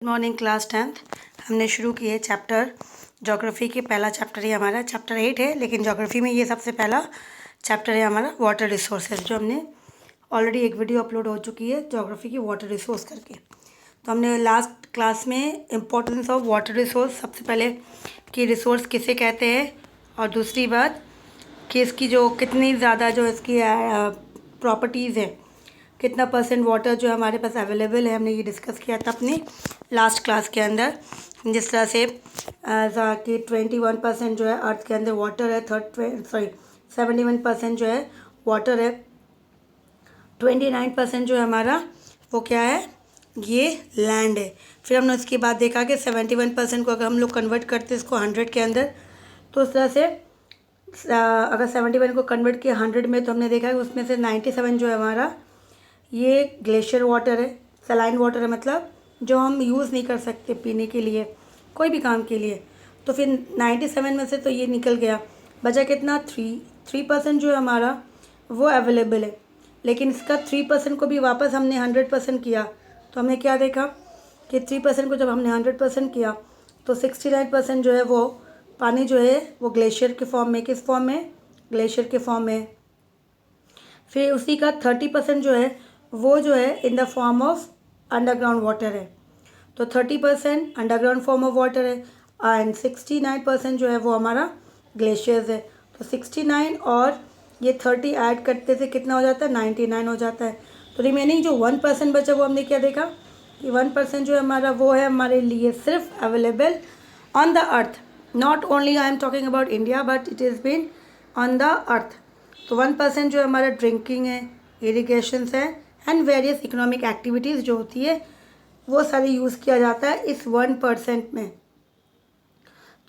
Morning class 10th हमने शुरू किए चैप्टर ज्योग्राफी के। पहला चैप्टर ही हमारा चैप्टर 8 है, लेकिन ज्योग्राफी में ये सबसे पहला चैप्टर है हमारा वाटर रिसोर्सेज, जो हमने ऑलरेडी एक वीडियो अपलोड हो चुकी है ज्योग्राफी की वाटर रिसोर्स करके। तो हमने लास्ट क्लास में इम्पोर्टेंस ऑफ वाटर रिसोर्स, सबसे पहले कि रिसोर्स किसे कहते हैं, और दूसरी बात कि इसकी जो कितनी ज़्यादा जो इसकी प्रॉपर्टीज़ हैं, कितना परसेंट वाटर जो हमारे पास अवेलेबल है, हमने ये डिस्कस किया था अपनी लास्ट क्लास के अंदर। जिस तरह से कि 21% जो है अर्थ के अंदर वाटर है, 71% जो है वाटर है, 29% जो है हमारा वो क्या है, ये लैंड है। फिर हमने उसके बाद देखा कि 71% को अगर हम लोग कन्वर्ट करते हैं इसको 100 के अंदर, तो उस तरह से अगर 71 को कन्वर्ट किया 100 में, तो हमने देखा कि उसमें से 97 जो है हमारा ये ग्लेशियर वाटर है, सलाइन वाटर है, मतलब जो हम यूज़ नहीं कर सकते पीने के लिए, कोई भी काम के लिए। तो फिर 97 में से तो ये निकल गया, बचा कितना 3% जो है हमारा वो अवेलेबल है। लेकिन इसका 3% को भी वापस हमने 100% किया, तो हमने क्या देखा कि 3% को जब हमने 100% किया तो 69% जो है वो पानी जो है वो ग्लेशियर के फॉर्म में, किस फॉर्म में, ग्लेशियर के फॉर्म में। फिर उसी का 30% जो है वो जो है in the form of underground water है। तो 30% अंडरग्राउंड फॉर्म ऑफ वाटर है एंड 69% जो है वो हमारा ग्लेशियर्स है। तो 69 और ये 30 ऐड करते से कितना हो जाता है, 99 हो जाता है। तो रिमेनिंग जो 1% बचा वो हमने क्या देखा कि 1% जो है हमारा वो है हमारे लिए सिर्फ available on the earth. Not only I am talking about India, but it is been on the earth. तो 1% जो हमारा ड्रिंकिंग है, इरीगेशंस है एंड वेरियस इकोनॉमिक एक्टिविटीज़ जो होती है वो सारी यूज़ किया जाता है इस 1% में।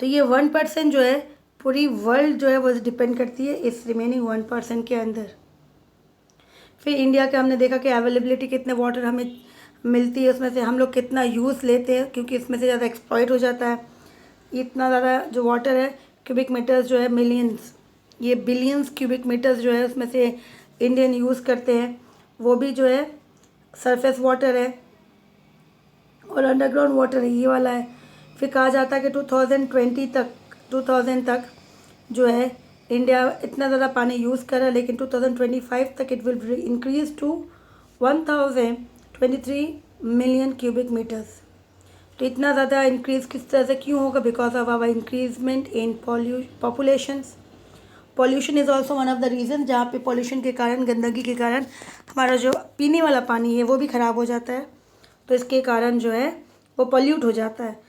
तो ये 1% जो है पूरी वर्ल्ड जो है वो डिपेंड करती है इस रिमेनिंग 1% के अंदर। फिर इंडिया के हमने देखा कि अवेलेबिलिटी कितने वाटर हमें मिलती है, उसमें से हम लोग कितना यूज़ लेते हैं, क्योंकि इसमें से ज़्यादा एक्सप्लॉइट हो जाता है। इतना ज़्यादा जो वाटर है, क्यूबिक मीटर्स जो है मिलियंस, ये बिलियंस क्यूबिक मीटर्स जो है उसमें से इंडियन यूज़ करते हैं, वो भी जो है सरफेस वाटर है और अंडरग्राउंड वाटर है, ये वाला है। फिर कहा जाता है कि 2000 तक जो है इंडिया इतना ज़्यादा पानी यूज़ कर रहा है, लेकिन 2025 तक it will increase to 1023 million cubic metres. तो इतना ज़्यादा इंक्रीज़ किस तरह से क्यों होगा, because of our increment in populations. Pollution is also one of the reason, जहाँ पे पॉल्यूशन के कारण, गंदगी के कारण हमारा जो पीने वाला पानी है वो भी ख़राब हो जाता है। तो इसके कारण जो है वो पॉल्यूट हो जाता है।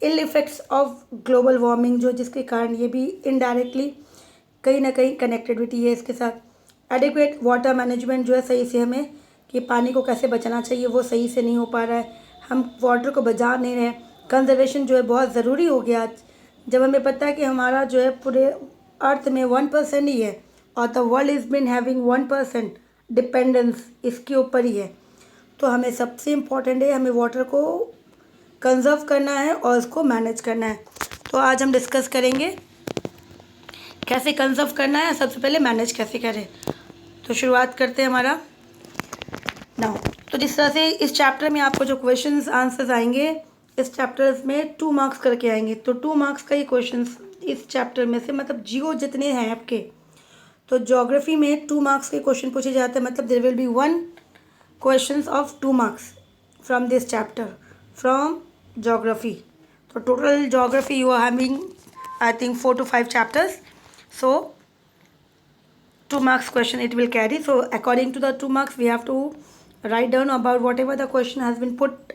इल इफ़ेक्ट्स ऑफ ग्लोबल वार्मिंग, जो जिसके कारण ये भी इनडायरेक्टली कहीं ना कहीं कनेक्टिविटी है इसके साथ। एडिक्वेट वाटर मैनेजमेंट जो है, सही से हमें कि पानी को कैसे बचाना चाहिए वो सही से नहीं हो पा रहा है, हम वाटर को बचा नहीं रहे। कंजर्वेशन जो है बहुत ज़रूरी हो गया आज, जब हमें पता है कि हमारा जो है पूरे अर्थ में 1% ही है और the world is been having 1% dependence इसके ऊपर ही है। तो हमें सबसे इम्पॉर्टेंट है हमें वाटर को कंजर्व करना है और उसको मैनेज करना है। तो आज हम डिस्कस करेंगे कैसे कंजर्व करना है, सबसे पहले मैनेज कैसे करें। तो शुरुआत करते हैं हमारा नाउ। तो जिस तरह से इस चैप्टर में आपको जो क्वेश्चंस आंसर्स आएंगे, इस चैप्टर्स में 2 मार्क्स करके आएंगे। तो 2 मार्क्स का ये क्वेश्चंस इस चैप्टर में से, मतलब जियो जितने हैं आपके, तो ज्योग्राफी में 2 मार्क्स के क्वेश्चन पूछे जाते हैं, मतलब there will be 1 questions of 2 marks from this chapter from geography. So total geography you are having I think 4 to 5 chapters, so 2 marks question it will carry. So according to the 2 marks we have to write down about whatever the question has been put,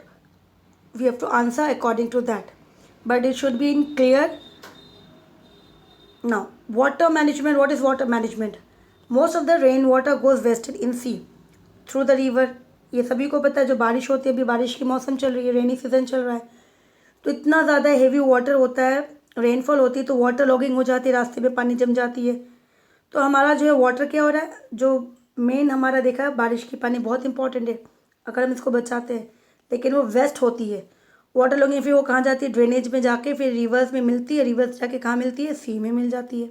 we have to answer according to that, but it should be in clear. Now water management, what is water management? Most of the rain water goes wasted in sea through the river, ये सभी को पता है। जो बारिश होती है, अभी बारिश की मौसम चल रही है, रेनी सीजन चल रहा है, तो इतना ज़्यादा हेवी वाटर होता है, रेनफॉल होती है, तो वाटर लॉगिंग हो जाती है, रास्ते में पानी जम जाती है। तो हमारा जो है वाटर क्या हो रहा है, जो मेन हमारा देखा है बारिश की पानी बहुत इंपॉर्टेंट है अगर हम इसको बचाते हैं, लेकिन वो वेस्ट होती है वाटर लॉगिंग। फिर वो कहाँ जाती है, ड्रेनेज में जाके फिर रिवर्स में मिलती है, रिवर्स जाके कहाँ मिलती है, सी में मिल जाती है।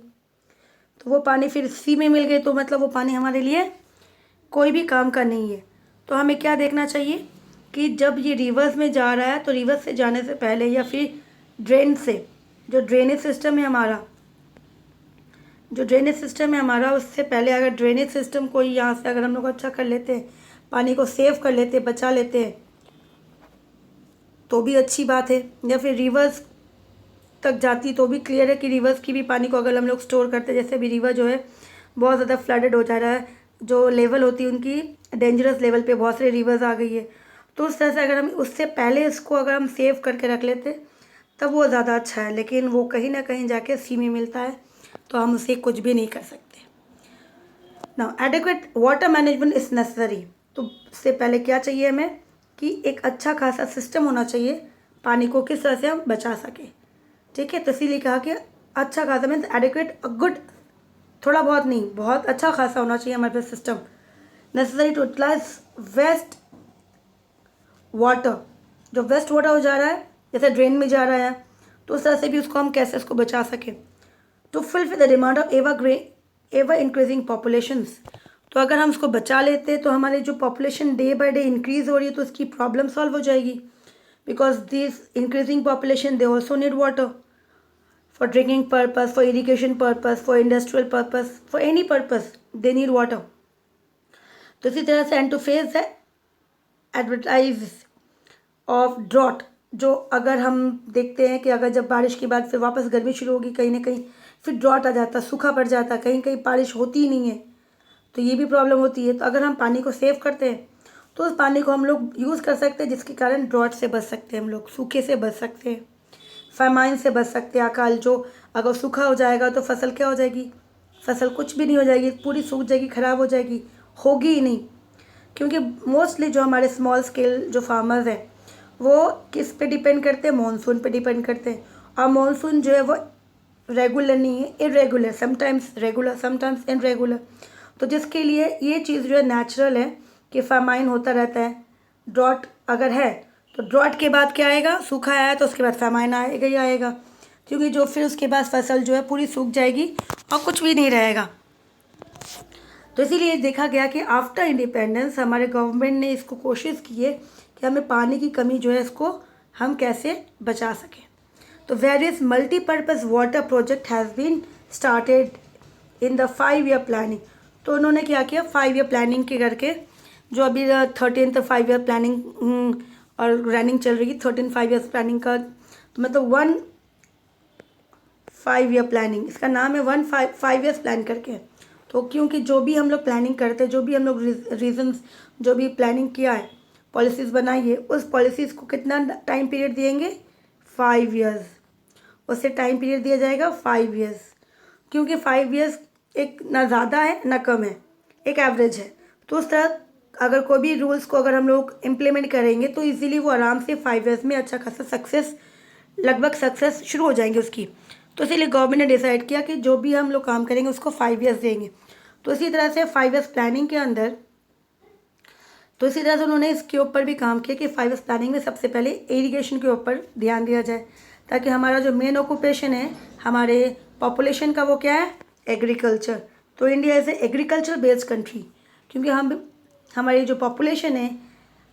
तो वो पानी फिर सी में मिल गई, तो मतलब वो पानी हमारे लिए कोई भी काम का नहीं है। तो हमें क्या देखना चाहिए कि जब ये रिवर्स में जा रहा है तो रिवर्स से जाने से पहले या फिर ड्रेन से, जो ड्रेनेज सिस्टम है हमारा, उससे पहले अगर ड्रेनेज सिस्टम को यहाँ से अगर हम लोग अच्छा कर लेते हैं, पानी को सेव कर लेते हैं, बचा लेते हैं, तो भी अच्छी बात है। या फिर रिवर्स तक जाती तो भी क्लियर है कि रिवर्स की भी पानी को अगर हम लोग स्टोर करते हैं, जैसे अभी रिवर जो है बहुत ज़्यादा फ्लडेड हो जा रहा है, जो लेवल होती है उनकी डेंजरस लेवल पे बहुत सारे रिवर्स आ गई है, तो उस तरह से अगर हम उससे पहले इसको अगर हम सेव करके रख लेते तब वो ज़्यादा अच्छा है। लेकिन वो कहीं ना कहीं जाके सी में मिलता है, तो हम उसे कुछ भी नहीं कर सकते। Now adequate water management is necessary. तो उससे पहले क्या चाहिए हमें कि एक अच्छा खासा सिस्टम होना चाहिए पानी को किस तरह से हम बचा सकें। ठीक है, तो इसीलिए कहा कि अच्छा खासा मीन्स एडिक्वेट, गुड, थोड़ा बहुत नहीं, बहुत अच्छा खासा होना चाहिए हमारे पास system. Necessary to utilise waste water, जो वेस्ट वाटर हो जा रहा है जैसे ड्रेन में जा रहा है, तो उस तरह से भी उसको हम कैसे उसको बचा सकें। To fulfil the demand of ever increasing populations, तो अगर हम उसको बचा लेते तो हमारी जो population day by day increase हो रही है तो उसकी प्रॉब्लम सॉल्व हो जाएगी। Because this increasing population they also need water for drinking purpose, for irrigation purpose, for industrial purpose, for any purpose they need water. तो इसी तरह से and to face the advertise of drought, जो अगर हम देखते हैं कि अगर जब बारिश के बाद फिर वापस गर्मी शुरू होगी कहीं ना कहीं फिर ड्रॉट आ जाता, सूखा पड़ जाता, कहीं कहीं बारिश होती ही नहीं है, तो ये भी प्रॉब्लम होती है। तो अगर हम पानी को सेव करते हैं तो उस पानी को हम लोग यूज़ कर सकते हैं, जिसके कारण ड्रॉट से बच सकते हैं, हम लोग सूखे से बच सकते हैं, फेमाइन से बच सकते हैं। अकाल जो अगर सूखा हो जाएगा तो फसल क्या हो जाएगी, फसल कुछ भी नहीं हो जाएगी, पूरी सूख जाएगी, ख़राब हो जाएगी, होगी ही नहीं। क्योंकि मोस्टली जो हमारे स्मॉल स्केल जो फार्मर्स हैं वो किस पे डिपेंड करते हैं, मानसून पे डिपेंड करते हैं। और मानसून जो है वो रेगुलर नहीं है, irregular, sometimes regular, sometimes irregular. तो जिसके लिए ये चीज़ जो है नेचुरल है कि फेमाइन होता रहता है। ड्रॉट अगर है तो ड्रॉट के बाद क्या आएगा, सूखा आया तो उसके बाद फेमाइन आएगा ही आएगा, क्योंकि जो फिर उसके बाद फसल जो है पूरी सूख जाएगी और कुछ भी नहीं रहेगा। तो इसीलिए देखा गया कि आफ्टर इंडिपेंडेंस हमारे गवर्नमेंट ने इसको कोशिश की है कि हमें पानी की कमी जो है इसको हम कैसे बचा सकें। तो various multipurpose water project has been started in the 5 year planning. तो उन्होंने क्या किया, 5 ईयर प्लानिंग के करके, जो अभी 13th 5 ईयर प्लानिंग और रनिंग चल रही है 13 5 ईयर्स प्लानिंग का, तो मतलब 1 5 ईयर प्लानिंग, इसका नाम है 1 5 ईयर्स प्लान करके। तो क्योंकि जो भी हम लोग प्लानिंग करते हैं, जो भी हम लोग रीजन्स, जो भी प्लानिंग किया है, पॉलिसीज़ बनाई है, उस पॉलिसीज़ को कितना टाइम पीरियड दिएंगे, 5 ईयर्स, उससे टाइम पीरियड दिया जाएगा 5 ईयर्स। क्योंकि 5 ईयर्स एक ना ज़्यादा है ना कम है, एक एवरेज है। तो उस तरह अगर कोई भी रूल्स को अगर हम लोग इम्प्लीमेंट करेंगे तो इजीली वो आराम से 5 ईयर्स में अच्छा खासा सक्सेस, लगभग सक्सेस शुरू हो जाएंगे उसकी। तो इसीलिए गवर्नमेंट ने डिसाइड किया कि जो भी हम लोग काम करेंगे उसको 5 ईयर्स देंगे। तो इसी तरह से 5 ईयर्स प्लानिंग के अंदर, तो इसी तरह से उन्होंने इसके ऊपर भी काम किया कि 5 ईयर्स प्लानिंग में सबसे पहले इरीगेशन के ऊपर ध्यान दिया जाए, ताकि हमारा जो मेन ऑक्यूपेशन है हमारे पॉपुलेशन का वो क्या है, एग्रीकल्चर। तो India is a agriculture based country, क्योंकि हमारी जो पॉपुलेशन है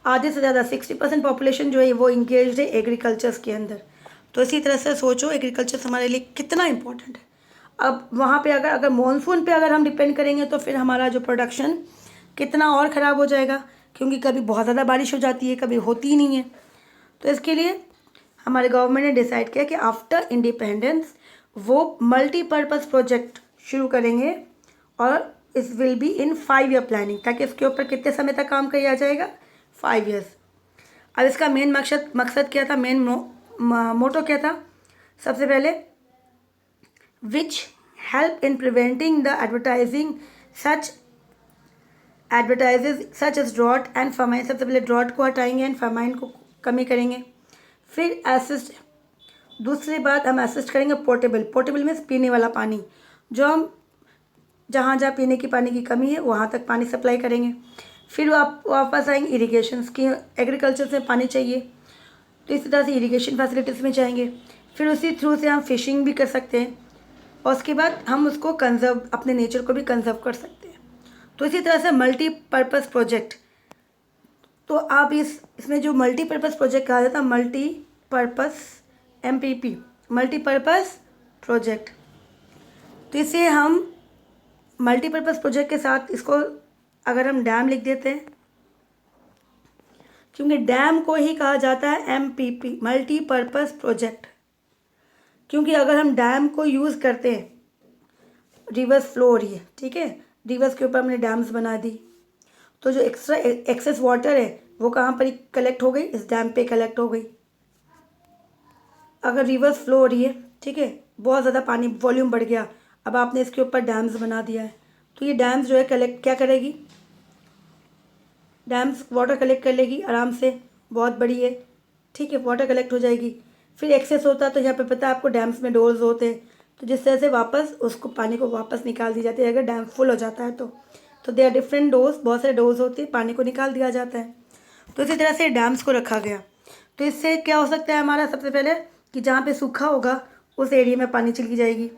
आधे से ज़्यादा 60% पॉपुलेशन जो है वो इंगेज है एग्रीकल्चर्स के अंदर। तो इसी तरह से सोचो एग्रीकल्चर हमारे लिए कितना इंपॉर्टेंट है। अब वहाँ पे अगर मानसून पे अगर हम डिपेंड करेंगे तो फिर हमारा जो प्रोडक्शन कितना और ख़राब हो जाएगा, क्योंकि कभी बहुत ज़्यादा बारिश हो जाती है, कभी होती ही नहीं है। तो इसके लिए हमारे गवर्नमेंट ने डिसाइड किया कि आफ्टर इंडिपेंडेंस वो मल्टीपर्पज़ प्रोजेक्ट शुरू करेंगे और इस will be in 5 year planning, ताकि इसके ऊपर कितने समय तक काम किया जाएगा, 5 ईयर्स। अब इसका मेन मकसद क्या था, मेन मोटो क्या था, सबसे पहले which help in preventing the adversities such as drought and famine. सबसे पहले ड्रॉट को हटाएंगे एंड फेमाइन को कमी करेंगे। फिर असिस्ट, दूसरी बात हम असिस्ट करेंगे पोर्टेबल मीन्स पीने वाला पानी, जो हम जहाँ पीने की पानी की कमी है वहाँ तक पानी सप्लाई करेंगे। फिर आप वापस आएंगे इरीगेशन की, एग्रीकल्चर से पानी चाहिए तो इसी तरह से इरीगेशन फैसिलिटीज़ में जाएंगे। फिर उसी थ्रू से हम फिशिंग भी कर सकते हैं और उसके बाद हम उसको कंजर्व, अपने नेचर को भी कंजर्व कर सकते हैं। तो इसी तरह से मल्टीपर्पज़ प्रोजेक्ट, तो आप इसमें जो मल्टीपर्पज़ प्रोजेक्ट कहा जाता है, मल्टीपर्पज़ MPP, मल्टीपर्पज़ प्रोजेक्ट। तो इसे हम मल्टीपर्पज़ प्रोजेक्ट के साथ इसको अगर हम डैम लिख देते हैं, क्योंकि डैम को ही कहा जाता है MPP, मल्टीपर्पज़ प्रोजेक्ट। क्योंकि अगर हम डैम को यूज़ करते हैं, रिवर्स फ्लो हो रही है, ठीक है, रिवर्स के ऊपर हमने डैम्स बना दी, तो जो एक्स्ट्रा एक्सेस वाटर है वो कहाँ पर कलेक्ट हो गई, इस डैम पे कलेक्ट हो गई। अगर रिवर्स फ्लो हो रही है, ठीक है, बहुत ज़्यादा पानी वॉल्यूम बढ़ गया, अब आपने इसके ऊपर डैम्स बना दिया है, तो ये डैम्स जो है कलेक्ट क्या करेगी, डैम्स वाटर कलेक्ट कर लेगी आराम से, बहुत बड़ी है, ठीक है, वाटर कलेक्ट हो जाएगी। फिर एक्सेस होता है तो यहाँ पे पता है आपको डैम्स में डोर्स होते हैं, तो जिस तरह से वापस उसको पानी को वापस निकाल दी जाती है अगर डैम फुल हो जाता है तो दे आर डिफरेंट डोर्स, बहुत सारे डोर्स होते हैं, पानी को निकाल दिया जाता है। तो इसी तरह से डैम्स को रखा गया। तो इससे क्या हो सकता है हमारा, सबसे पहले कि जहाँ पे सूखा होगा उस एरिया में पानी चली जाएगी,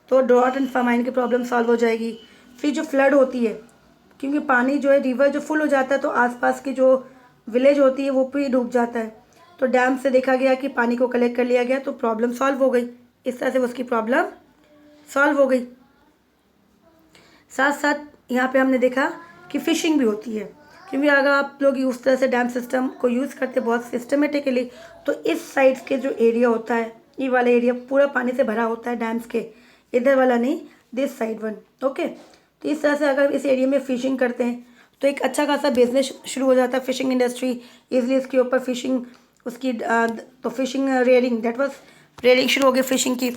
तो ड्रॉट एंड फामाइन की प्रॉब्लम सॉल्व हो जाएगी। फिर जो फ्लड होती है, क्योंकि पानी जो है रिवर जो फुल हो जाता है तो आसपास की जो विलेज होती है वो भी डूब जाता है, तो डैम से देखा गया कि पानी को कलेक्ट कर लिया गया तो प्रॉब्लम सॉल्व हो गई। इस तरह से उसकी प्रॉब्लम सॉल्व हो गई। साथ साथ यहाँ पे हमने देखा कि फ़िशिंग भी होती है, क्योंकि अगर आप लोग उस तरह से डैम सिस्टम को यूज़ करते बहुत सिस्टमेटिकली, तो इस साइड के जो एरिया होता है, ये वाला एरिया पूरा पानी से भरा होता है डैम्स के, इधर वाला नहीं, दिस साइड वन, ओके। तो इस तरह से अगर इस एरिया में फ़िशिंग करते हैं तो एक अच्छा खासा बिजनेस शुरू हो जाता है, फ़िशिंग इंडस्ट्री, इजली इसके ऊपर फ़िशिंग उसकी तो phishing rearing, that was rearing शुरू हो गई फ़िशिंग की,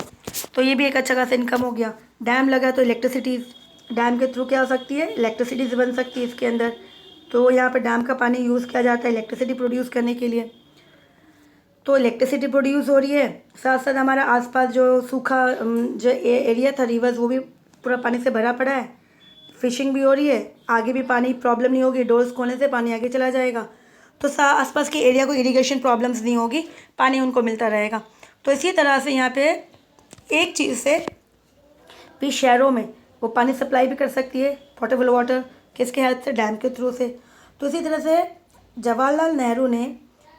तो ये भी एक अच्छा खासा इनकम हो गया। डैम लगा तो इलेक्ट्रिसिटी, डैम के थ्रू क्या हो सकती है, इलेक्ट्रिसिटी बन सकती है इसके अंदर, तो यहाँ पर डैम का पानी यूज़ किया जाता है इलेक्ट्रिसिटी प्रोड्यूस करने के लिए, तो इलेक्ट्रिसिटी प्रोड्यूस हो रही है। साथ साथ हमारा आसपास जो सूखा जो एरिया था रिवर्स, वो भी पूरा पानी से भरा पड़ा है, फ़िशिंग भी हो रही है, आगे भी पानी प्रॉब्लम नहीं होगी, डोर्स खोलने से पानी आगे चला जाएगा, तो आसपास के एरिया को इरिगेशन प्रॉब्लम्स नहीं होगी, पानी उनको मिलता रहेगा। तो इसी तरह से यहाँ पे एक चीज़ से भी शहरों में वो पानी सप्लाई भी कर सकती है, पोर्टेबल वाटर, किसके हेल्प से, डैम के थ्रू से। तो इसी तरह से जवाहरलाल नेहरू ने,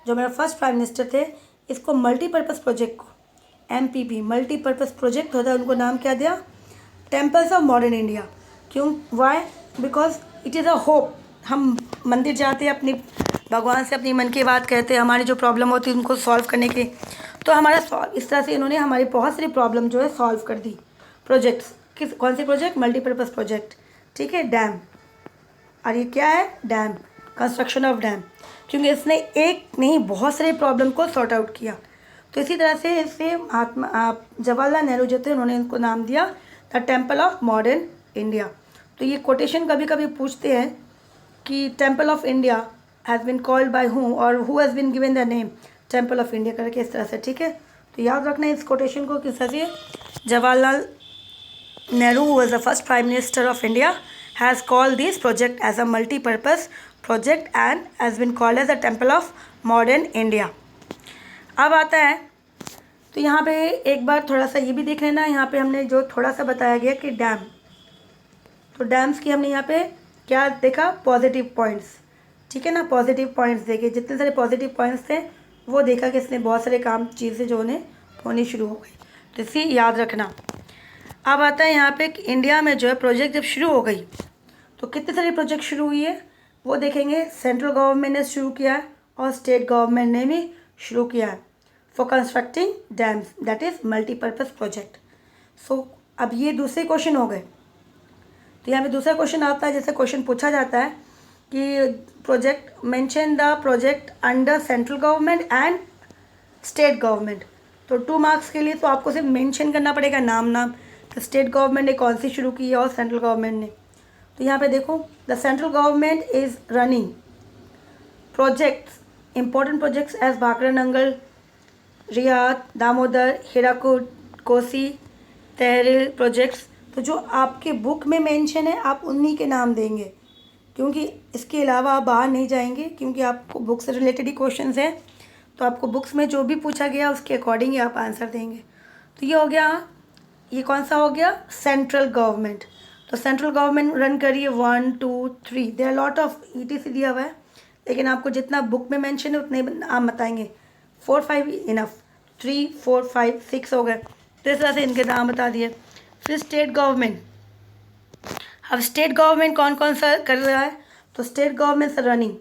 जो मेरा फर्स्ट प्राइम मिनिस्टर थे, इसको मल्टीपर्पज़ प्रोजेक्ट को MPP मल्टीपर्पज़ प्रोजेक्ट होता है, उनको नाम क्या दिया, टेम्पल्स ऑफ मॉडर्न इंडिया। क्यों, why, because it is a hope. हम मंदिर जाते हैं, अपनी भगवान से अपनी मन की बात कहते हैं, हमारी जो प्रॉब्लम होती है उनको सॉल्व करने के, तो हमारा सॉल्व, इस तरह से इन्होंने हमारी बहुत सारी प्रॉब्लम जो है सॉल्व कर दी। प्रोजेक्ट्स, किस कौन से प्रोजेक्ट, मल्टीपर्पज़ प्रोजेक्ट, ठीक है, डैम, और ये क्या है, डैम, कंस्ट्रक्शन ऑफ डैम, क्योंकि इसने एक नहीं बहुत सारे प्रॉब्लम को सॉर्ट आउट किया। तो इसी तरह से इससे महात्मा जवाहरलाल नेहरू जो थे उन्होंने इनको नाम दिया the temple of modern India. तो ये कोटेशन कभी कभी पूछते हैं कि temple of India has been called by who, और who has been given the name temple of India करके, इस तरह से, ठीक है। तो याद रखना है इस कोटेशन को, किस तरह से Jawaharlal Nehru, who was the first Prime Minister of India, has called this project as a multi-purpose project and has been called as the Temple of Modern India. अब आता है, तो यहाँ पे एक बार थोड़ा सा ये भी देख लेना, यहाँ पे हमने जो थोड़ा सा बताया गया कि डैम, तो डैम्स की हमने यहाँ पे क्या देखा, पॉजिटिव पॉइंट्स, ठीक है ना, पॉजिटिव पॉइंट्स देखे, जितने सारे पॉजिटिव पॉइंट्स थे वो देखा कि इसने बहुत सारे काम चीज़ें जो उन्हें होनी शुरू हो गई, तो इसी याद रखना। अब आता है यहाँ पे कि इंडिया में जो है प्रोजेक्ट जब शुरू हो गई तो कितने सारे प्रोजेक्ट शुरू हुई है वो देखेंगे। सेंट्रल गवर्नमेंट ने शुरू किया है और स्टेट गवर्नमेंट ने भी शुरू किया है for constructing dams, that is multipurpose project. So अब ये दूसरे क्वेश्चन हो गए, तो यहाँ पे दूसरा क्वेश्चन आता है, जैसे क्वेश्चन पूछा जाता है कि project mention the project under central government and state government, तो 2 मार्क्स के लिए तो आपको सिर्फ मेंशन करना पड़ेगा नाम, तो स्टेट गवर्नमेंट ने कौन सी शुरू की है और सेंट्रल गवर्नमेंट ने। तो यहाँ पे देखो, the central government is running projects, important projects as Bhakra Nangal, रियाद, दामोदर, हीराकुड, कोसी, तहरीर प्रोजेक्ट्स। तो जो आपके बुक में मेंशन है आप उन्हीं के नाम देंगे, क्योंकि इसके अलावा आप बाहर नहीं जाएंगे, क्योंकि आपको बुक से रिलेटेड ही क्वेश्चन हैं, तो आपको बुक्स में जो भी पूछा गया उसके अकॉर्डिंग ही आप आंसर देंगे। तो ये हो गया, ये कौन सा हो गया, सेंट्रल गवर्नमेंट। तो सेंट्रल गवर्नमेंट रन करिए 1 2 3, देयर लॉट ऑफ ETC दिया हुआ है, लेकिन आपको जितना बुक में मेंशन है उतने आप बताएंगे। 4-5 इनफ, 3, 4, 5, 6 हो गए। तो इस तरह से इनके नाम बता दिए। फिर स्टेट गवर्नमेंट, अब स्टेट गवर्नमेंट कौन कौन सा कर रहा है, तो स्टेट गवर्नमेंट रनिंग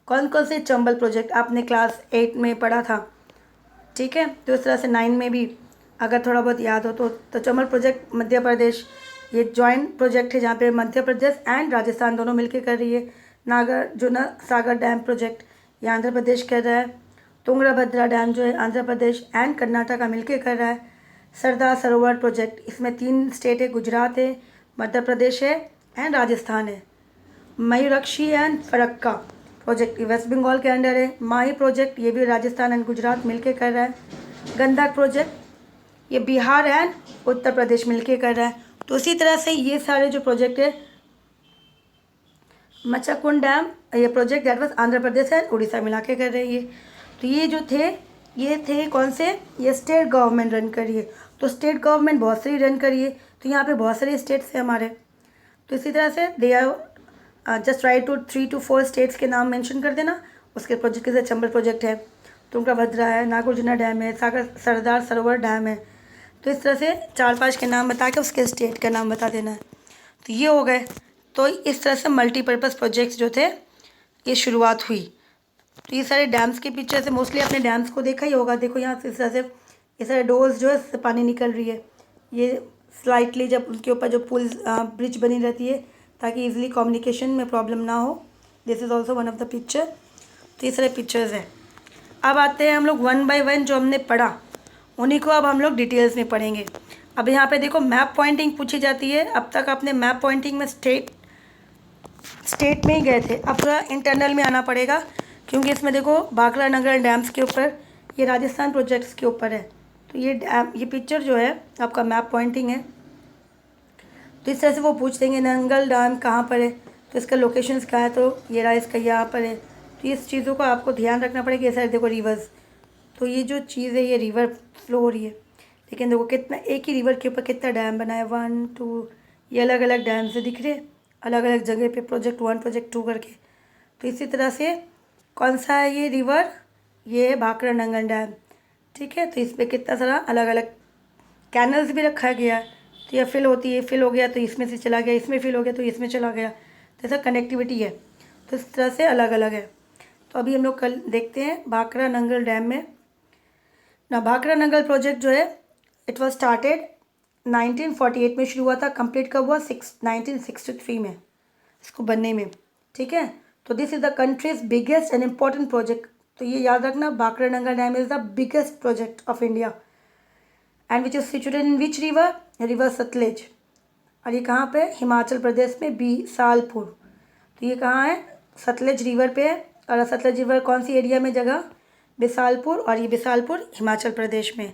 कौन कौन से चंबल प्रोजेक्ट आपने क्लास 8 में पढ़ा था, ठीक है। तो इस तरह से 9 में भी अगर थोड़ा बहुत याद हो तो चंबल प्रोजेक्ट मध्य प्रदेश, ये जॉइंट प्रोजेक्ट है जहाँ पे मध्य प्रदेश एंड राजस्थान दोनों मिलकर कर रही है। नागार्जुना सागर डैम प्रोजेक्ट ये आंध्र प्रदेश कर रहा है। तुंगभद्रा डैम जो है आंध्र प्रदेश एंड कर्नाटका मिलकर कर रहा है। सरदार सरोवर प्रोजेक्ट, इसमें 3 स्टेट है, गुजरात है, मध्य प्रदेश है एंड राजस्थान है। मयूरक्षी एंड फरक्का प्रोजेक्ट ये वेस्ट बंगाल के अंडर है। माही प्रोजेक्ट ये भी राजस्थान एंड गुजरात मिलके कर रहा है। गंडक प्रोजेक्ट ये बिहार एंड उत्तर प्रदेश मिलके कर रहा है। तो उसी तरह से ये सारे जो प्रोजेक्ट है, मच्चाकुंड डैम ये project that was Andhra Pradesh and Orissa मिला के कर रही है। तो ये जो थे ये थे कौन से, ये स्टेट गवर्नमेंट रन करिए। तो स्टेट गवर्नमेंट बहुत सारी रन करिए, तो यहाँ पे बहुत सारे स्टेट्स हैं हमारे। तो इसी तरह से they are just write to 3 to 4 states के नाम मेंशन कर देना। उसके प्रोजेक्ट जैसे चंबल प्रोजेक्ट है, तुंगभद्रा है, नागार्जुना डैम है, सरदार सरोवर डैम है। तो इस तरह से 4-5 के नाम बता के उसके स्टेट का नाम बता देना है। तो ये हो गए। तो इस तरह से मल्टीपर्पज़ प्रोजेक्ट्स जो थे ये शुरुआत हुई। तो ये सारे डैम्स के पिक्चर से मोस्टली आपने डैम्स को देखा ही होगा। देखो यहाँ से इस तरह से ये सारे डोर्स जो है इससे पानी निकल रही है। ये स्लाइटली जब उनके ऊपर जो पुल ब्रिज बनी रहती है ताकि इजीली कम्युनिकेशन में प्रॉब्लम ना हो। This is also one of the picture. तो ये सारे पिक्चर्स हैं। अब आते हैं हम लोग 1 by 1 जो हमने पढ़ा उन्हीं को अब हम लोग डिटेल्स में पढ़ेंगे। अब यहाँ पे देखो मैप पॉइंटिंग पूछी जाती है। अब तक आपने मैप पॉइंटिंग में स्टेट में ही गए थे, अब थोड़ा इंटरनल में आना पड़ेगा क्योंकि इसमें देखो भाखड़ा नंगल डैम्स के ऊपर, ये राजस्थान प्रोजेक्ट्स के ऊपर है। तो ये पिक्चर जो है आपका मैप पॉइंटिंग है। तो इस तरह से वो पूछ देंगे नंगल डैम कहाँ पर है, तो इसका लोकेशंस क्या है, तो ये रहा इसका यहाँ पर है। तो इस चीज़ों को आपको ध्यान रखना पड़ेगा। ये सारे देखो रिवर्स, तो ये जो चीज़ है ये रिवर फ्लो हो रही है, लेकिन देखो कितना एक ही रिवर के ऊपर कितना डैम बना है, 1, 2, ये अलग अलग डैम से दिख रहे अलग अलग जगह पे, प्रोजेक्ट 1 प्रोजेक्ट 2 करके। तो इसी तरह से कौन सा है ये रिवर, ये है भाखड़ा नंगल डैम, ठीक है। तो इस पर कितना सारा अलग अलग कैनल्स भी रखा गया है। तो यह फिल होती है, फिल हो गया तो इसमें से चला गया, इसमें फिल हो गया तो इसमें चला गया, तो ऐसा कनेक्टिविटी है। तो इस तरह से अलग अलग है। तो अभी हम लोग कल देखते हैं भाखड़ा नंगल डैम में ना। भाखड़ा नंगल प्रोजेक्ट जो है इट वॉज स्टार्टेड 1948 में शुरू हुआ था। कंप्लीट कब हुआ 1963 में इसको बनने में, ठीक है। तो this is the country's biggest and important project. तो ये याद रखना Bhakra Nangal dam is the biggest project of India and which is situated in which river, river Sutlej. और ये कहाँ पे, हिमाचल प्रदेश में बिसालपुर। तो ये कहाँ है, सतलेज रिवर पे है। और सतलेज रिवर कौन सी एरिया में जगह, बिसालपुर, और ये बिसालपुर हिमाचल प्रदेश में।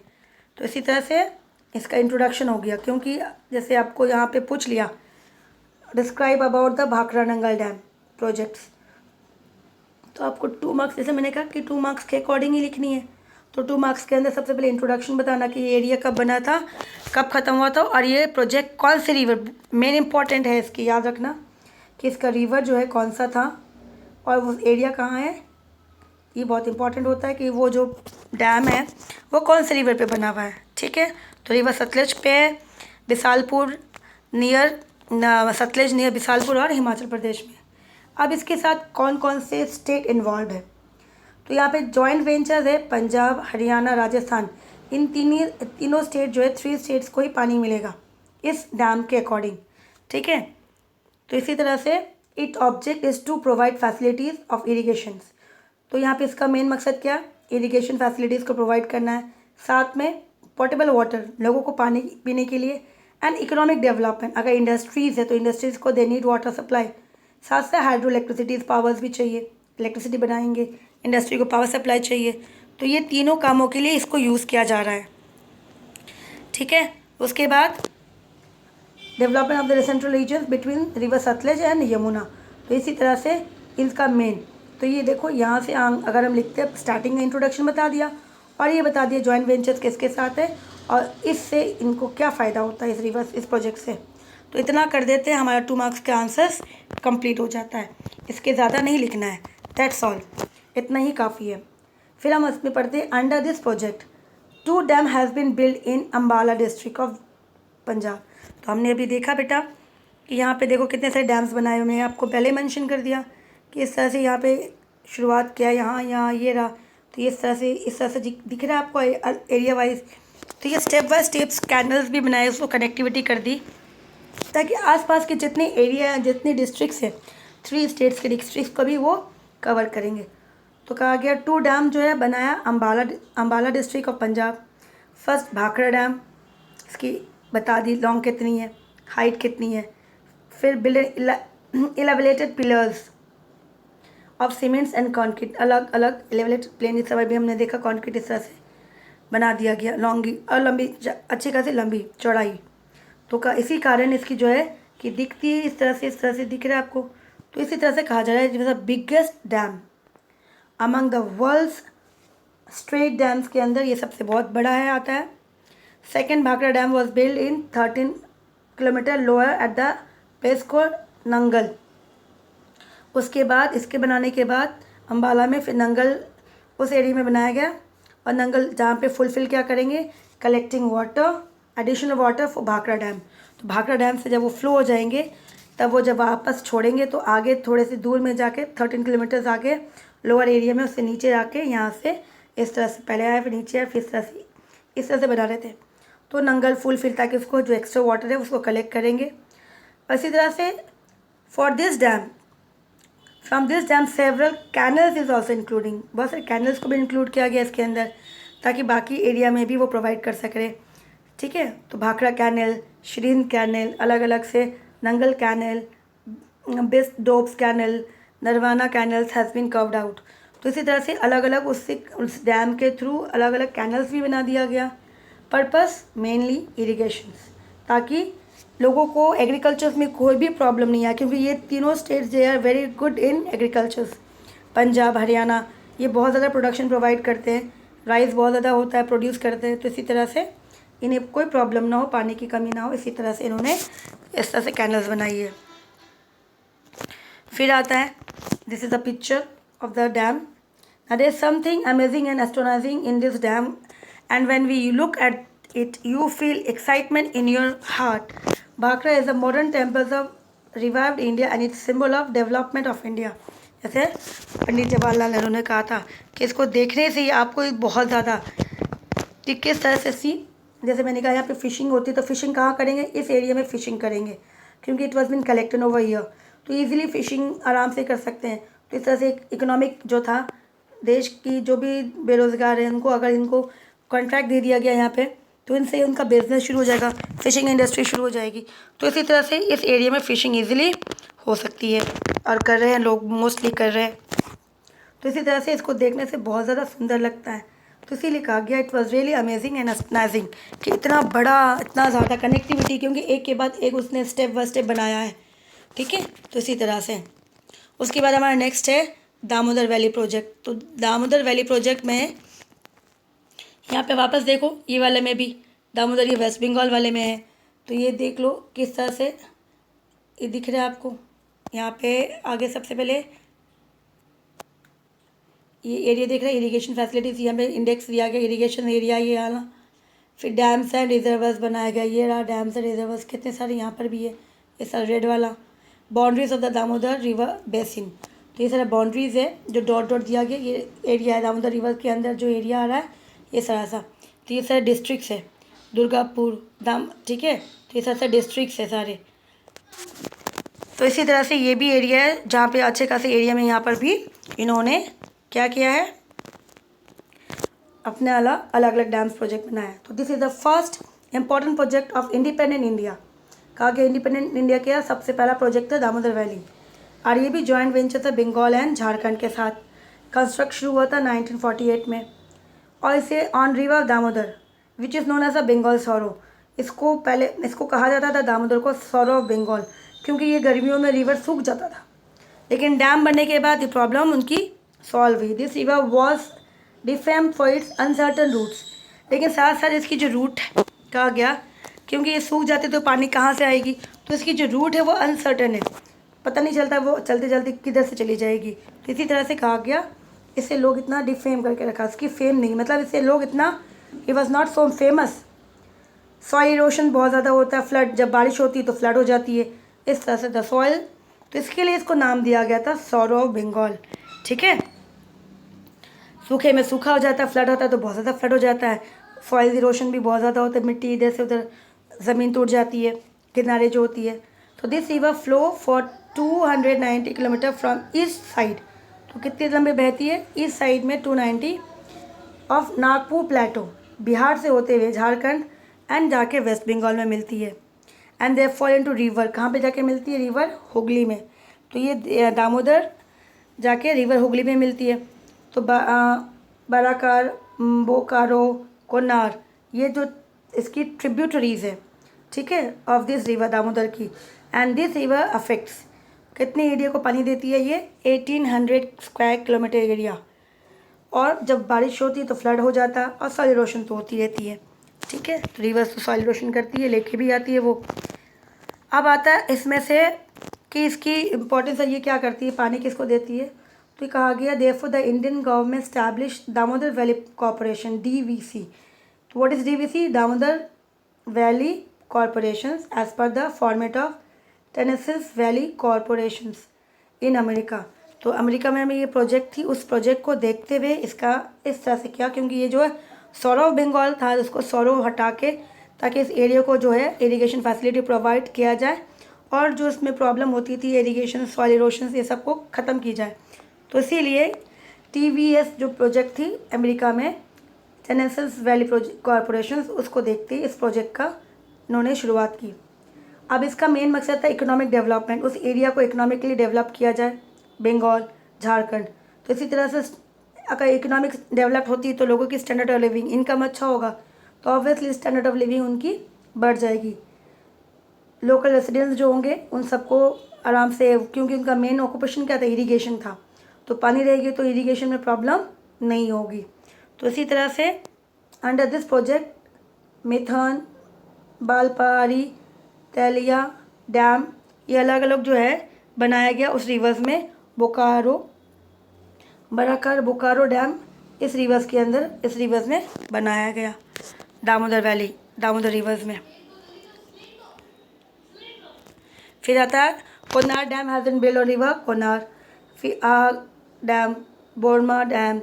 तो इसी तरह से इसका इंट्रोडक्शन हो गया, क्योंकि जैसे आपको यहाँ पे पूछ लिया describe about the Bhakra Nangal dam projects, तो आपको 2 मार्क्स, जैसे मैंने कहा कि 2 मार्क्स के अकॉर्डिंग ही लिखनी है। तो 2 मार्क्स के अंदर सबसे पहले इंट्रोडक्शन बताना कि ये एरिया कब बना था, कब ख़त्म हुआ था, और ये प्रोजेक्ट कौन से रिवर, मेन इंपॉर्टेंट है इसकी याद रखना कि इसका रिवर जो है कौन सा था और वो एरिया कहाँ है। ये बहुत इंपॉर्टेंट होता है कि वो जो डैम है वो कौन से रिवर पे बना हुआ है, ठीक है। तो रिवर सतलेज पे है, बिसालपुर नियर, सतलेज नियर बिसालपुर और हिमाचल प्रदेश में। अब इसके साथ कौन कौन से स्टेट इन्वॉल्व है, तो यहाँ पे जॉइंट वेंचर्स है पंजाब, हरियाणा, राजस्थान। इन तीनों स्टेट जो है 3 स्टेट्स को ही पानी मिलेगा इस डैम के अकॉर्डिंग, ठीक है। तो इसी तरह से it object is to provide facilities of irrigations. तो यहाँ पे इसका मेन मकसद क्या, इरीगेशन फैसिलिटीज़ को प्रोवाइड करना है, साथ में पोर्टेबल वाटर लोगों को पानी पीने के लिए, एंड इकोनॉमिक डेवलपमेंट। अगर इंडस्ट्रीज़ है तो इंडस्ट्रीज़ को दे नीड वाटर सप्लाई, साथ से हाइड्रो इलेक्ट्रिसिटीज़ पावर्स भी चाहिए, इलेक्ट्रिसिटी बनाएंगे, इंडस्ट्री को पावर सप्लाई चाहिए। तो ये तीनों कामों के लिए इसको यूज़ किया जा रहा है, ठीक है। उसके बाद development of the central region between river Sutlej and Yamuna. तो इसी तरह से इनका मेन, तो ये देखो यहाँ से अगर हम लिखते हैं स्टार्टिंग में इंट्रोडक्शन बता दिया और ये बता दिया जॉइंट वेंचर्स किसके साथ है और इससे इनको क्या फ़ायदा होता है इस रिवर इस प्रोजेक्ट से। तो इतना कर देते हैं, हमारा 2 मार्क्स का आंसर्स कंप्लीट हो जाता है। इसके ज़्यादा नहीं लिखना है, दैट्स ऑल, इतना ही काफ़ी है। फिर हम इसमें पढ़ते हैं under this project 2 dam has been build in Ambala district of Punjab. तो हमने अभी देखा बेटा कि यहाँ पे देखो कितने सारे डैम्स बनाए हुए हैं, आपको पहले मेंशन कर दिया कि इस तरह से यहाँ पे शुरुआत किया, यहाँ ये रहा, तो ये इस तरह से दिख रहा है आपको एरिया वाइज। तो ये स्टेप बाय स्टेप्स कैनल्स भी बनाए, उसको कनेक्टिविटी कर दी ताकि आसपास के जितने एरिया हैं, जितने डिस्ट्रिक्ट्स हैं, 3 स्टेट्स के डिस्ट्रिक्ट्स को भी वो कवर करेंगे। तो कहा गया 2 डैम जो है बनाया Ambala district of Punjab. First Bhakra dam, इसकी बता दी लॉन्ग कितनी है, हाइट कितनी है। फिर build elevated pillars of cements and concrete, अलग अलग इलेवेटेड प्लेन, इस समय भी हमने देखा कॉन्क्रीट इस तरह से बना दिया गया, लॉन्गी और लंबी, अच्छी खासी लंबी चौड़ाई। तो इसी कारण इसकी जो है कि दिखती है इस तरह से दिख रहा है आपको। तो इसी तरह से कहा जा रहा है जैसा biggest dam among the world's straight dams के अंदर ये सबसे बहुत बड़ा है, आता है। Second Bhakra dam was build in 13 kilometre lower at the place called Nangal. उसके बाद इसके बनाने के बाद अम्बाला में फिर नंगल उस एरिया में बनाया गया, और नंगल जहाँ पे फुलफिल क्या करेंगे, collecting water, additional water for Bhakra dam. तो भाखड़ा डैम से जब वो फ्लो हो जाएंगे तब वो जब वापस छोड़ेंगे तो आगे थोड़े से दूर में जाके 13 किलोमीटर्स आगे लोअर एरिया में उससे नीचे जाके यहाँ से इस तरह से पहले आए फिर नीचे आए फिर इस तरह से बना रहे थे। तो नंगल फुलफिल ताकि उसको जो एक्स्ट्रा वाटर है उसको कलेक्ट करेंगे। और इसी तरह से for this dam, from this dam several canals is also including, बहुत सारे कैनल्स को भी इंक्लूड किया गया इसके अंदर ताकि बाकी एरिया में भी वो प्रोवाइड कर सके। ठीक है, तो भाखड़ा कैनल, श्रीन कैनल, अलग अलग से Nangal canal, Bist Doab canal, Narwana canals has been curved out. तो इसी तरह से अलग अलग उस डैम के थ्रू अलग अलग कैनल्स भी बना दिया गया। पर्पस मेनली इरिगेशंस, ताकि लोगों को एग्रीकल्चर में कोई भी प्रॉब्लम नहीं आए, क्योंकि ये तीनों states they are very good in agriculture. Punjab, Haryana ये बहुत ज़्यादा प्रोडक्शन प्रोवाइड करते हैं, राइस बहुत ज़्यादा होता है, प्रोड्यूस करते हैं। तो इसी तरह से इन्हें कोई प्रॉब्लम ना हो, पानी की कमी ना हो, इसी तरह से इन्होंने इस तरह से कैनल्स बनाई है। फिर आता है this is the picture of the dam. There is something amazing and astonishing in this dam and when we look at it you feel excitement in your heart. Bhakra is a modern temples of revived India and its symbol of development of India. जैसे पंडित जवाहरलाल नेहरू ने कहा था कि इसको देखने से ही आपको बहुत ज़्यादा किस तरह से जैसे मैंने कहा यहाँ पे फिशिंग होती है, तो फिशिंग कहाँ करेंगे, इस एरिया में फिशिंग करेंगे क्योंकि it was been collected over year, तो ईजिली फिशिंग आराम से कर सकते हैं। तो इस तरह से इकोनॉमिक जो था देश की जो भी बेरोज़गार हैं उनको अगर इनको कॉन्ट्रैक्ट दे दिया गया यहाँ पे तो इनसे उनका बिजनेस शुरू हो जाएगा, फिशिंग इंडस्ट्री शुरू हो जाएगी। तो इसी तरह से इस एरिया में फ़िशिंग ईजिली हो सकती है और कर रहे हैं लोग, मोस्टली कर रहे हैं। तो इसी तरह से इसको देखने से बहुत ज़्यादा सुंदर लगता है। तो इसीलिए कहा गया it was really amazing and astonishing कि इतना बड़ा, इतना ज़्यादा कनेक्टिविटी, क्योंकि एक के बाद एक उसने स्टेप बाय स्टेप बनाया है। ठीक है, तो इसी तरह से उसके बाद हमारा नेक्स्ट है दामोदर वैली प्रोजेक्ट। तो दामोदर वैली प्रोजेक्ट में यहाँ पे वापस देखो, ये वाले में भी दामोदर, ये वेस्ट बंगाल वाले में है। तो ये देख लो किस तरह से ये दिख रहा है आपको। यहाँ पे आगे सबसे पहले ये एरिया देख रहे हैं, इरिगेशन फैसिलिटीज़, यहाँ पे इंडेक्स दिया गया इरिगेशन एरिया ये वाला। फिर डैम्स एंड रिजर्वर्स बनाया गया, ये रहा डैम्स एंड रिजर्वर्स, कितने सारे यहाँ पर भी है, ये सारा रेड वाला। Boundaries of the Damodar river basin, तो ये सारा बाउंड्रीज़ है जो डॉट डॉट दिया गया, ये एरिया है दामोदर रिवर के अंदर जो एरिया आ रहा है ये सारा सा। तो ये सारे डिस्ट्रिक्ट्स है, दुर्गापुर ठीक है, तो ये सारे डिस्ट्रिक्ट्स है सारे। तो इसी तरह से ये भी एरिया है जहाँ पे अच्छे खासे एरिया में यहाँ पर भी इन्होंने क्या किया है, अपने अलग अलग डैम्स प्रोजेक्ट बनाया है। तो this is the first important project of independent India. कहा गया इंडिपेंडेंट इंडिया का सबसे पहला प्रोजेक्ट था दामोदर वैली, और ये भी जॉइंट वेंचर था बंगाल एंड झारखंड के साथ। कंस्ट्रक्ट शुरू हुआ था 1948 में, और इसे on river Damodar which is known as a Bengal sorrow, इसको कहा जाता था दामोदर को सौरो ऑफ बंगाल, क्योंकि ये गर्मियों में रिवर सूख जाता था। लेकिन डैम बनने के बाद ये प्रॉब्लम उनकी सॉल्व हुई। This river was defamed for its uncertain routes, लेकिन साथ साथ इसकी जो रूट कहा गया, क्योंकि ये सूख जाते तो पानी कहाँ से आएगी, तो इसकी जो रूट है वो अनसर्टन है, पता नहीं चलता वो चलते चलते किधर से चली जाएगी। तो इसी तरह से कहा गया इसे लोग इतना डिफेम करके रखा, इसकी फेम नहीं, मतलब इसे लोग इतना, he was not so famous. Soil erosion बहुत ज़्यादा होता है, फ्लड, जब बारिश होती है तो फ्लड हो जाती है, इस तरह से द सॉइल, तो इसके लिए इसको नाम दिया गया था सॉरो ऑफ बंगाल। ठीक है, सूखे में सूखा हो जाता है, फ्लड होता है तो बहुत ज़्यादा फ्लड हो जाता है, सॉइल इरोशन भी बहुत ज़्यादा होता है, मिट्टी इधर से उधर ज़मीन टूट जाती है, किनारे जो होती है। तो this river flow for 290 kilometre from east side, तो कितने लंबे बहती है, ईस्ट साइड में 290 ऑफ नागपुर प्लेटो, बिहार से होते हुए झारखंड, एंड जाके वेस्ट बंगाल में मिलती है। And they fall into river, कहाँ पे जाके मिलती है, रिवर हुगली में। तो ये दामोदर जाके रिवर हुगली में मिलती है। तो बराकार, बोकारो, कोनार, ये जो इसकी ट्रिब्यूटरीज है, ठीक है, ऑफ दिस रिवर दामोदर की। एंड दिस रिवर अफेक्ट्स, कितने एरिया को पानी देती है ये, 1800 स्क्वायर किलोमीटर एरिया। और जब बारिश होती है तो फ्लड हो जाता है, और सॉइल इरोशन तो होती रहती है। ठीक है, तो रिवर्स तो सॉइल इरोशन करती है, लेके भी आती है वो। अब आता है इसमें से कि इसकी इम्पोर्टेंस है, ये क्या करती है, पानी किसको देती है। तो कहा गया therefore the Indian government establish Damodar valley corporation, DVC। तो what is DVC, Damodar valley corporation, as per the format of Tennessee valley corporations in America. तो अमेरिका में ये प्रोजेक्ट थी, उस प्रोजेक्ट को देखते हुए इसका इस तरह से किया, क्योंकि ये जो है सॉरो ऑफ बंगाल था, उसको सॉरो हटा के, ताकि इस एरिया को जो है इरिगेशन फैसिलिटी प्रोवाइड किया जाए, और जो इसमें प्रॉब्लम होती थी इरिगेशन, सॉइल इरोशन, ये सब को ख़त्म की जाए। तो इसीलिए TVS जो प्रोजेक्ट थी अमेरिका में, टेनेसी वैली कॉरपोरेशन, उसको देखते ही इस प्रोजेक्ट का इन्होंने शुरुआत की। अब इसका मेन मकसद था इकोनॉमिक डेवलपमेंट, उस एरिया को इकोनॉमिकली डेवलप किया जाए, बंगाल, झारखंड। तो इसी तरह से अगर इकोनॉमिक्स डेवलप होती है तो लोगों की स्टैंडर्ड ऑफ लिविंग, इनकम अच्छा होगा, तो ऑब्वियसली स्टैंडर्ड ऑफ लिविंग उनकी बढ़ जाएगी। लोकल रेसिडेंट्स जो होंगे उन सबको आराम से, क्योंकि उनका मेन ऑक्यूपेशन क्या था, इरिगेशन था, तो पानी रहेगी तो इरिगेशन में प्रॉब्लम नहीं होगी। तो इसी तरह से under this project Maithon, Balpahari, Tilaiya dam, ये अलग अलग जो है बनाया गया उस रिवर्स में। बराकर बोकारो डैम इस रिवर्स के अंदर, इस रिवर्स में बनाया गया, दामोदर वैली, दामोदर रिवर्स में। फिर आता है Konar dam has been build on river Konar, फिर आग डैम, बोरमा डैम,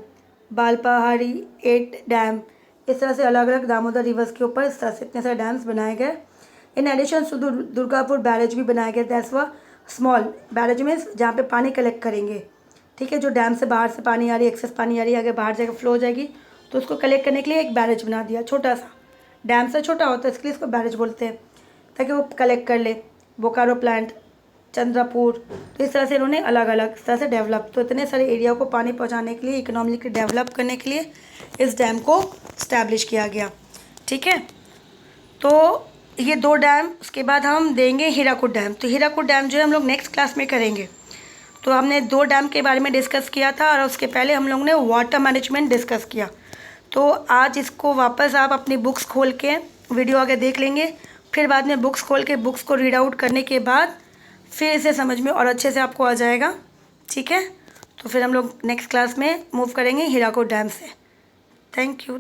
बालपहाड़ी 8 डैम, इस तरह से अलग अलग दामोदर रिवर्स के ऊपर इस तरह से इतने सारे डैम्स बनाए गए। इन एडिशन दुर्गापुर बैरेज भी बनाया गया, दैट्स व स्मॉल बैरेज मीन्स जहाँ पे पानी कलेक्ट करेंगे। ठीक है, जो डैम से बाहर से पानी आ रही है, एक्सेस पानी आ रही है, आगे बाहर जाकर फ्लो हो जाएगी, तो उसको कलेक्ट करने के लिए एक बैरेज बना दिया, छोटा सा, डैम से छोटा होता है, इसके लिए इसको बैरेज बोलते हैं, ताकि वो कलेक्ट कर ले। बोकारो प्लांट, चंद्रपुर, तो इस तरह से इन्होंने अलग अलग इस तरह से डेवलप, तो इतने सारे एरिया को पानी पहुँचाने के लिए, इकोनॉमिकली डेवलप करने के लिए इस डैम को इस्टेब्लिश किया गया। ठीक है, तो ये 2 डैम, उसके बाद हम देंगे हीराकुद डैम। तो हीराकुद डैम जो है हम लोग नेक्स्ट क्लास में करेंगे। तो हमने 2 डैम के बारे में डिस्कस किया था, और उसके पहले हम लोग ने वाटर मैनेजमेंट डिस्कस किया। तो आज इसको वापस आप अपनी बुक्स खोल के वीडियो आगे देख लेंगे, फिर बाद में बुक्स खोल के बुक्स को रीड आउट करने के बाद फिर इसे समझ में और अच्छे से आपको आ जाएगा। ठीक है, तो फिर हम लोग नेक्स्ट क्लास में मूव करेंगे हीराकुद डैम से। Thank you.